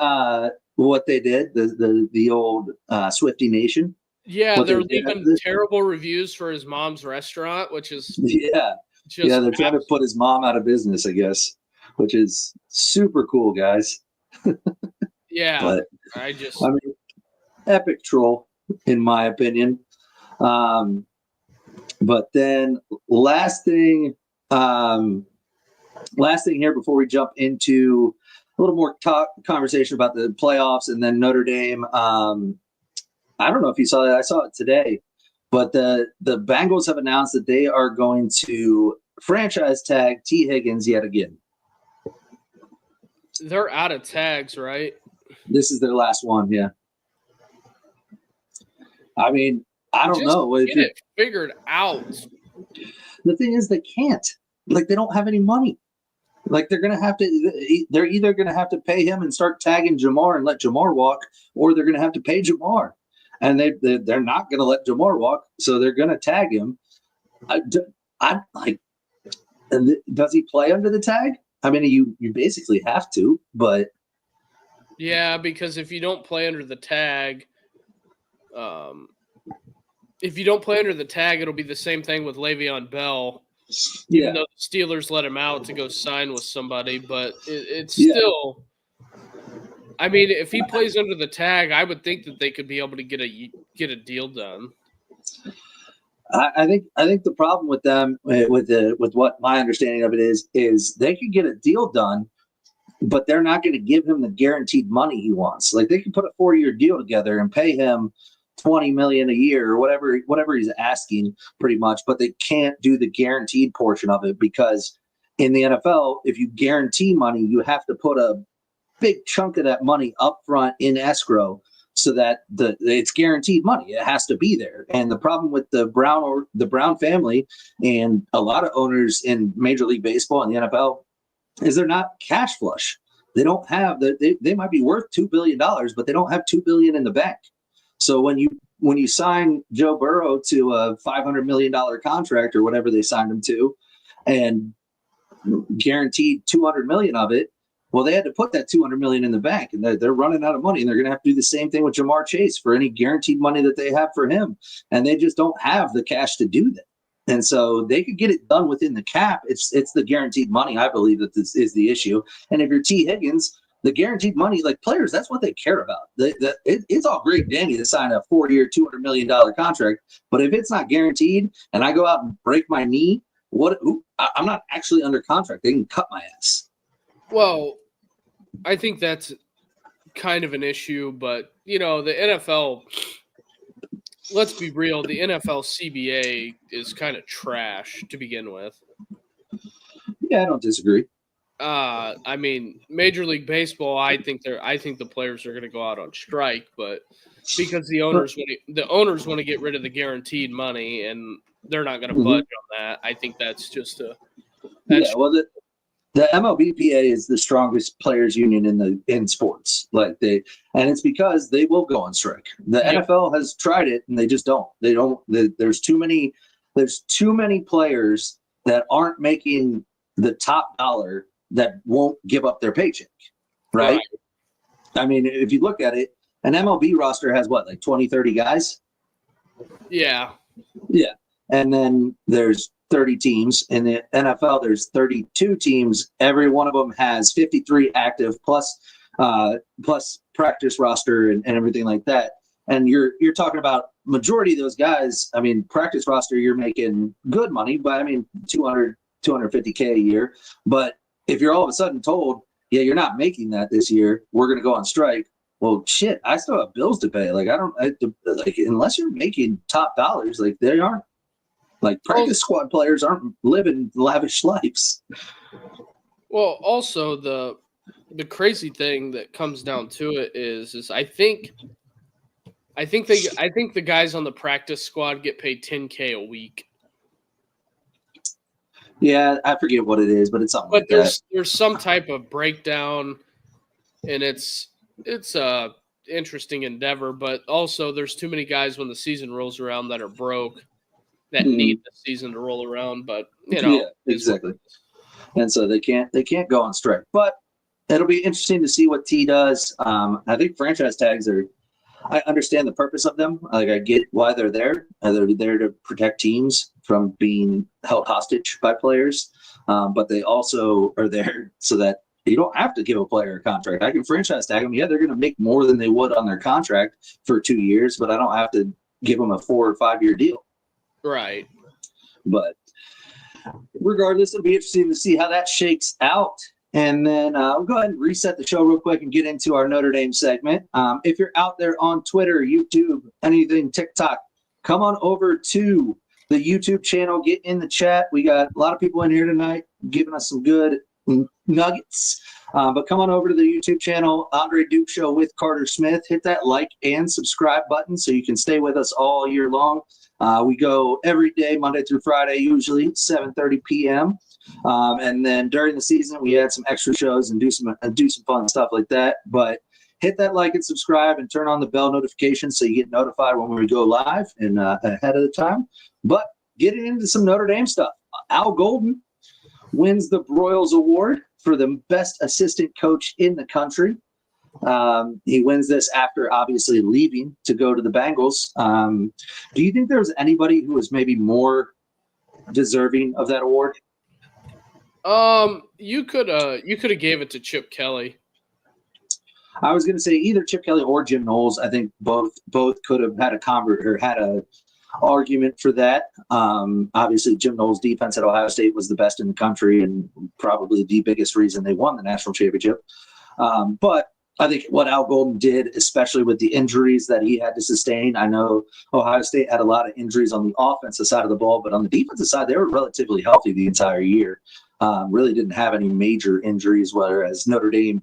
what they did? The old Swiftie Nation. Yeah, they're leaving terrible reviews for his mom's restaurant, which is they're trying to put his mom out of business, I guess, which is super cool, guys. Yeah, but I mean, epic troll, in my opinion. But then last thing here before we jump into a little more conversation about the playoffs and then Notre Dame. I don't know if you saw that. I saw it today, but the Bengals have announced that they are going to franchise tag T. Higgins yet again. They're out of tags, right? This is their last one, yeah. I mean, I don't know. Get it figured out. The thing is, they can't. Like, they don't have any money. Like, they're either going to have to pay him and start tagging Jamar and let Jamar walk, or they're going to have to pay Jamar. And they're not going to let Jamar walk, so they're going to tag him. I'm like, does he play under the tag? I mean, you basically have to, but yeah, because if you don't play under the tag, it'll be the same thing with Le'Veon Bell. Even though the Steelers let him out to go sign with somebody, but it's still. I mean, if he plays under the tag, I would think that they could be able to get a deal done. I think the problem with them, with what my understanding of it is they could get a deal done, but they're not going to give him the guaranteed money he wants. Like, they could put a 4-year deal together and pay him $20 million a year or whatever he's asking, pretty much, but they can't do the guaranteed portion of it because in the NFL, if you guarantee money, you have to put a big chunk of that money up front in escrow so that it's guaranteed money. It has to be there. And the problem with the Brown family and a lot of owners in Major League Baseball and the NFL is they're not cash flush. They don't have they might be worth $2 billion, but they don't have $2 billion in the bank. So when you sign Joe Burrow to a $500 million contract or whatever they signed him to, and guaranteed $200 million of it, well, they had to put that $200 million in the bank, and they're running out of money, and they're going to have to do the same thing with Jamar Chase for any guaranteed money that they have for him, and they just don't have the cash to do that. And so they could get it done within the cap. It's the guaranteed money, I believe, that this is the issue. And if you're T. Higgins, the guaranteed money, like players, that's what they care about. It's all great, Danny, to sign a 4-year, $200 million contract. But if it's not guaranteed and I go out and break my knee, I'm not actually under contract. They can cut my ass. Well, I think that's kind of an issue. But, the NFL, let's be real, the NFL CBA is kind of trash to begin with. Yeah, I don't disagree. I mean, Major League Baseball, I think the players are going to go out on strike, but because the owners want to get rid of the guaranteed money and they're not going to budge on that, I think that's just the MLBPA is the strongest players union in sports. And it's because they will go on strike. The NFL has tried it and they just don't. There's too many there's too many players that aren't making the top dollar that won't give up their paycheck, right? I mean, if you look at it, an MLB roster has what, like 20, 30 guys? Yeah. Yeah. And then there's 30 teams. In the NFL, there's 32 teams. Every one of them has 53 active plus practice roster and everything like that. And you're talking about majority of those guys. I mean, practice roster, you're making good money, but I mean, 250K a year. But if you're all of a sudden told, yeah, you're not making that this year, we're going to go on strike. Well, shit, I still have bills to pay. Like, unless you're making top dollars, like they aren't, like practice squad players aren't living lavish lives. Well, also the crazy thing that comes down to it is I think the guys on the practice squad get paid $10K a week. Yeah, I forget what it is, but it's something. But there's some type of breakdown, and it's a interesting endeavor. But also, there's too many guys when the season rolls around that are broke that need the season to roll around. But yeah, exactly. And so they can't go on strike. But it'll be interesting to see what T does. I think franchise tags are. I understand the purpose of them. Like, I get why they're there. They're there to protect teams from being held hostage by players. But they also are there so that you don't have to give a player a contract. I can franchise tag them. Yeah, they're going to make more than they would on their contract for 2 years, but I don't have to give them a 4 or 5 year deal. Right. But regardless, it'll be interesting to see how that shakes out. And then we'll go ahead and reset the show real quick and get into our Notre Dame segment. If you're out there on Twitter, YouTube, anything, TikTok, come on over to the YouTube channel. Get in the chat. We got a lot of people in here tonight giving us some good nuggets. But come on over to the YouTube channel, Andre Duke Show with Carter Smith. Hit that like and subscribe button so you can stay with us all year long. We go every day, Monday through Friday, usually 7:30 p.m. And then during the season, we add some extra shows and do some fun stuff like that. But hit that like and subscribe and turn on the bell notification so you get notified when we go live and ahead of the time. But getting into some Notre Dame stuff, Al Golden wins the Broyles Award for the best assistant coach in the country. He wins this after obviously leaving to go to the Bengals. Do you think there was anybody who was maybe more deserving of that award? You could have gave it to Chip Kelly. I was going to say either Chip Kelly or Jim Knowles. I think both could have had a argument for that. Obviously, Jim Knowles' defense at Ohio State was the best in the country and probably the biggest reason they won the national championship. But I think what Al Golden did, especially with the injuries that he had to sustain, I know Ohio State had a lot of injuries on the offensive side of the ball, but on the defensive side, they were relatively healthy the entire year. Really didn't have any major injuries, whereas Notre Dame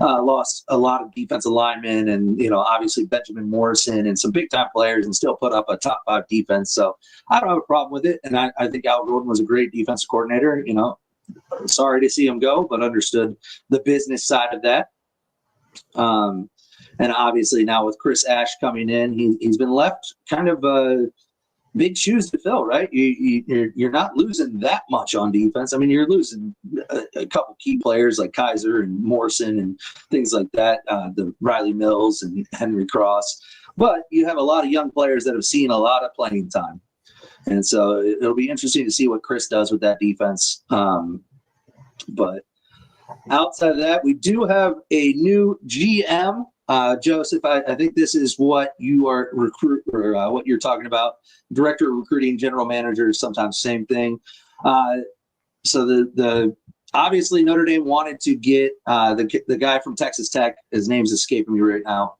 lost a lot of defensive linemen and, obviously Benjamin Morrison and some big-time players and still put up a top 5 defense. So I don't have a problem with it, and I think Al Golden was a great defensive coordinator. Sorry to see him go, but understood the business side of that. And obviously now with Chris Ash coming in, he's been left kind of big shoes to fill, right? You're not losing that much on defense. I mean, you're losing a couple key players like Kaiser and Morrison and things like that, the Riley Mills and Henry Cross. But you have a lot of young players that have seen a lot of playing time. And so it'll be interesting to see what Chris does with that defense. But outside of that, we do have a new GM. Joseph, I think this is what you are what you're talking about. Director of recruiting, general manager, sometimes same thing. So the obviously Notre Dame wanted to get the guy from Texas Tech. His name's escaping me right now.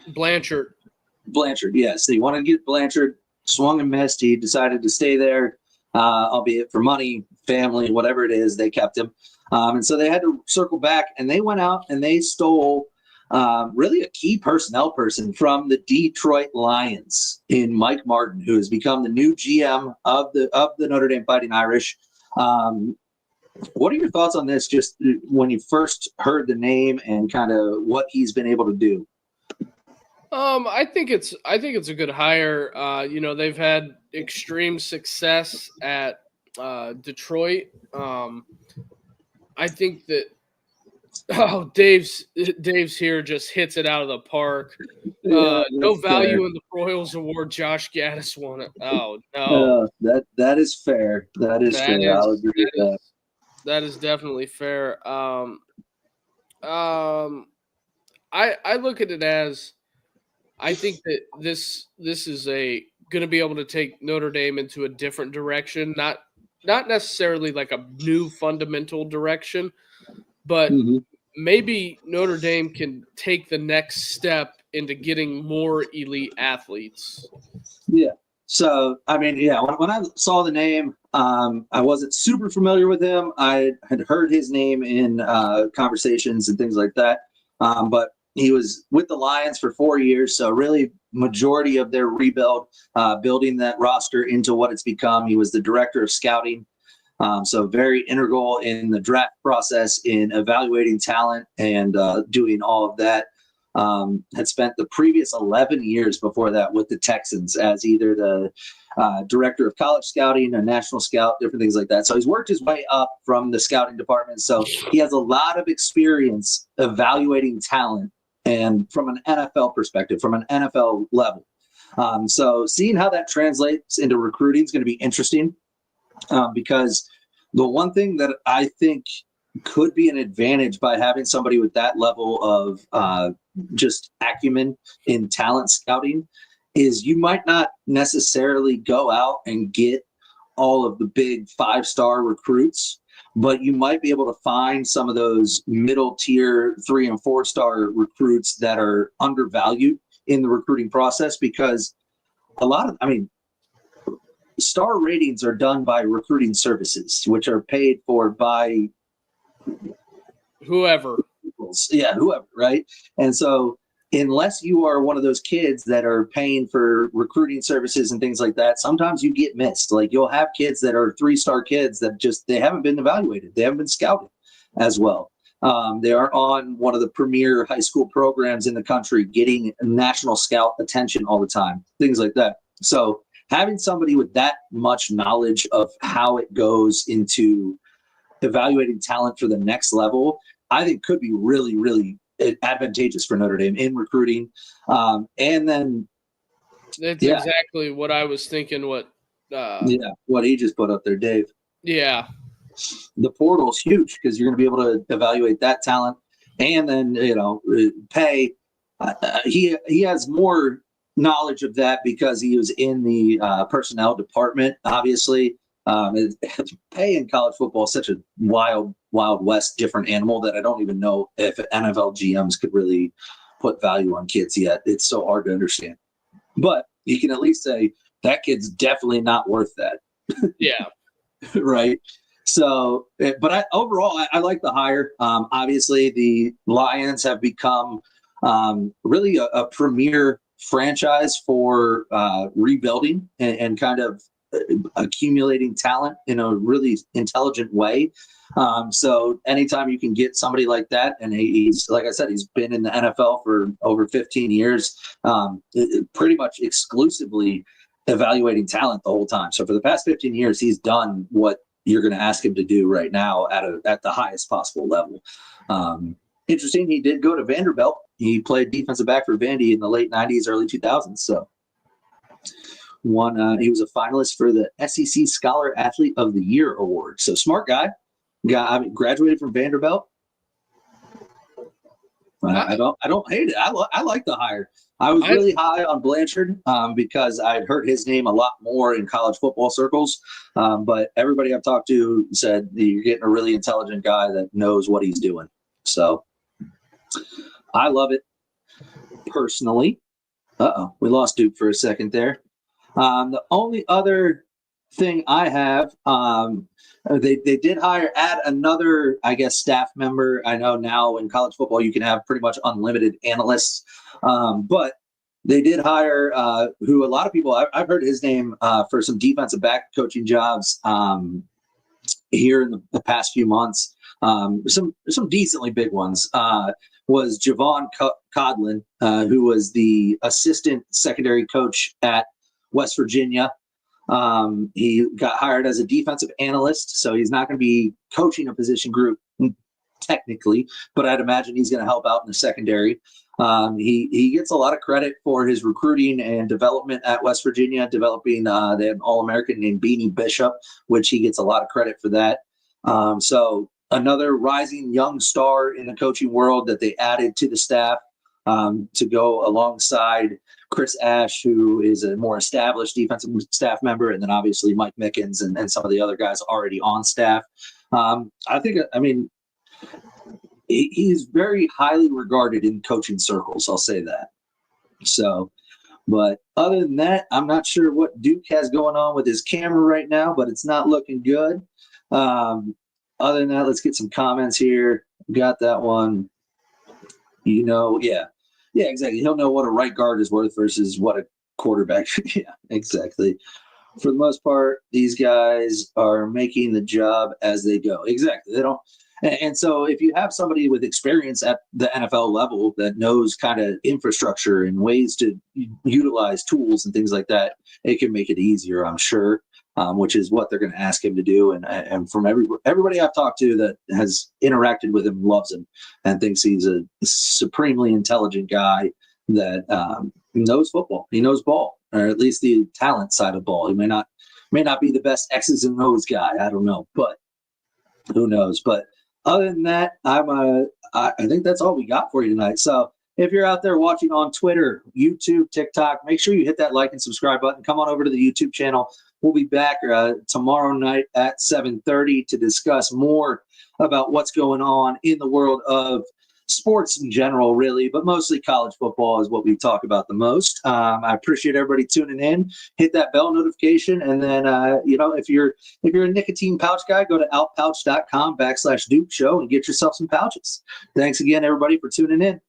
Blanchard. Yes, he wanted to get Blanchard. Swung and missed. He decided to stay there, albeit for money, family, whatever it is. They kept him. And so they had to circle back, and they went out and they stole really a key personnel person from the Detroit Lions in Mike Martin, who has become the new GM of the Notre Dame Fighting Irish. What are your thoughts on this, just when you first heard the name and kind of what he's been able to do? I think it's a good hire. They've had extreme success at Detroit. I think that Dave's here just hits it out of the park. No value in the Royals Award. Josh Gaddis won it. Oh no, that is fair. That is fair. I'll agree with that. That is definitely fair. I look at it as I think that this is going to be able to take Notre Dame into a different direction, not necessarily like a new fundamental direction, but maybe Notre Dame can take the next step into getting more elite athletes. Yeah. So, I mean, yeah, when I saw the name, I wasn't super familiar with him. I had heard his name in conversations and things like that. But he was with the Lions for 4 years. So really majority of their rebuild, building that roster into what it's become. He was the director of scouting. So very integral in the draft process, in evaluating talent and doing all of that. Had spent the previous 11 years before that with the Texans as either the director of college scouting, a national scout, different things like that. So he's worked his way up from the scouting department. So he has a lot of experience evaluating talent and from an NFL perspective, from an NFL level. So seeing how that translates into recruiting is going to be interesting. Because the one thing that I think could be an advantage by having somebody with that level of just acumen in talent scouting is you might not necessarily go out and get all of the big 5-star recruits, but you might be able to find some of those middle tier 3 and 4-star recruits that are undervalued in the recruiting process, because star ratings are done by recruiting services, which are paid for by whoever. Yeah, whoever, right? And so unless you are one of those kids that are paying for recruiting services and things like that, sometimes you get missed. Like you'll have kids that are 3-star kids that they haven't been evaluated. They haven't been scouted as well. They aren't on one of the premier high school programs in the country getting national scout attention all the time, things like that. So having somebody with that much knowledge of how it goes into evaluating talent for the next level, I think could be really, really advantageous for Notre Dame in recruiting. And then that's exactly what I was thinking. What he just put up there, Dave. Yeah. The portal is huge because you're going to be able to evaluate that talent and then, pay. He has more knowledge of that because he was in the personnel department. Obviously, pay in college football is such a wild west, different animal that I don't even know if NFL GMs could really put value on kids yet. It's so hard to understand, but you can at least say that kid's definitely not worth that. Yeah. Right. So, but overall, I like the hire. Obviously, the Lions have become really a premier franchise for rebuilding and kind of accumulating talent in a really intelligent way. So anytime you can get somebody like that, and he's, like I said, he's been in the NFL for over 15 years, pretty much exclusively evaluating talent the whole time. So for the past 15 years, he's done what you're going to ask him to do right now at the highest possible level. Interesting. He did go to Vanderbilt. He played defensive back for Vandy in the late 90s, early 2000s. So he was a finalist for the SEC Scholar Athlete of the Year award. So smart guy. Graduated from Vanderbilt. I don't hate it. I like the hire. I was really high on Blanchard because I'd heard his name a lot more in college football circles. But everybody I've talked to said you're getting a really intelligent guy that knows what he's doing. So I love it personally. We lost Duke for a second there. The only other thing I have, they did add another, I guess, staff member. I know now in college football you can have pretty much unlimited analysts, but they did hire who a lot of people I've heard his name for some defensive back coaching jobs. here in the past few months. Some decently big ones was Javon Codlin, who was the assistant secondary coach at West Virginia. He got hired as a defensive analyst, so he's not going to be coaching a position group technically, but I'd imagine he's going to help out in the secondary. He gets a lot of credit for his recruiting and development at West Virginia, developing they had an All-American named Beanie Bishop, which he gets a lot of credit for that. So another rising young star in the coaching world that they added to the staff to go alongside Chris Ash, who is a more established defensive staff member, and then obviously Mike Mickens and some of the other guys already on staff. He's very highly regarded in coaching circles, I'll say that. So, but other than that, I'm not sure what Duke has going on with his camera right now, but it's not looking good. Other than that, let's get some comments here. Got that one. Yeah, exactly. He'll know what a right guard is worth versus what a quarterback. Yeah, exactly. For the most part, these guys are making the job as they go. Exactly. They don't. And so if you have somebody with experience at the NFL level that knows kind of infrastructure and ways to utilize tools and things like that, it can make it easier, I'm sure, which is what they're going to ask him to do. And from everybody I've talked to that has interacted with him loves him and thinks he's a supremely intelligent guy that knows football. He knows ball, or at least the talent side of ball. He may not be the best X's and O's guy. I don't know, but who knows? But other than that, I think that's all we got for you tonight. So if you're out there watching on Twitter, YouTube, TikTok, make sure you hit that like and subscribe button. Come on over to the YouTube channel. We'll be back tomorrow night at 7:30 to discuss more about what's going on in the world of sports in general, really, but mostly college football is what we talk about the most. I appreciate everybody tuning in. Hit that bell notification, and then if you're a nicotine pouch guy, go to outpouch.com/Duke Show and get yourself some pouches. Thanks again, everybody, for tuning in.